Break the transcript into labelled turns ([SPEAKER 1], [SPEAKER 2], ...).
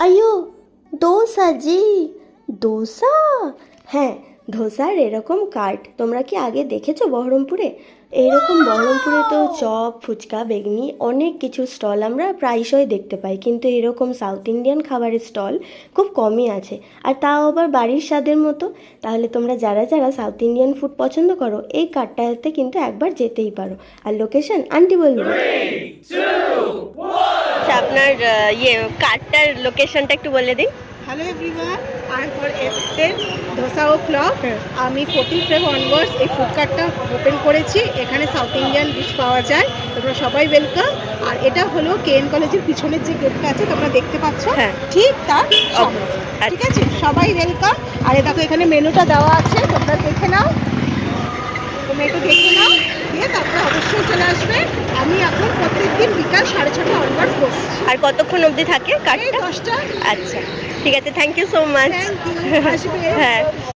[SPEAKER 1] আইয়ো দোসা জি, দোসা। হ্যাঁ, ধোসার এরকম কার্ট তোমরা কি আগে দেখেছো বহরমপুরে? এরকম বহরমপুরে তো চপ, ফুচকা, বেগনি অনেক কিছু স্টল আমরা প্রায়শই দেখতে পাই, কিন্তু এরকম সাউথ ইন্ডিয়ান খাবারের স্টল খুব কমই আছে, আর তাও আবার বাড়ির স্বাদের মতো। তাহলে তোমরা যারা যারা সাউথ ইন্ডিয়ান ফুড পছন্দ করো, এই কার্টটাতে কিন্তু একবার যেতেই পারো। আর লোকেশন আন্টি বলবো। আচ্ছা, আপনার কার্টটার লোকেশনটা একটু বলে দিন।
[SPEAKER 2] Hello everyone, I am for often dosa o'clock. আমি 14 ফেব অনওয়ার্ডস এই ফুড কার্টটা ওপেন করেছি। এখানে সাউথ ইন্ডিয়ান ডিশ পাওয়া যায়, তোমরা সবাই ওয়েলকাম। আর এটা হলো কেএন কলেজের পিছনের যে গেটটা আছে তোমরা দেখতে পাচ্ছ,
[SPEAKER 1] হ্যাঁ।
[SPEAKER 2] ঠিক তার সামনে। ঠিক আছে, সবাই ওয়েলকাম। আর এ দেখো এখানে মেনুটা দেওয়া আছে, তোমরা দেখে নাও, তোমরা একটু দেখে নাও, দিয়ে তারপরে অবশ্যই চলে আসবে। আমি এখন প্রত্যেকদিন বিকাল 6:30 অনওয়ার্ডস বসছি।
[SPEAKER 1] আর কতক্ষণ অবধি থাকে
[SPEAKER 2] এই
[SPEAKER 1] কার্টটা?
[SPEAKER 2] 10টা।
[SPEAKER 1] আচ্ছা, ঠিক আছে, thank you so much.
[SPEAKER 2] Thank you, আসবে।
[SPEAKER 1] হ্যাঁ।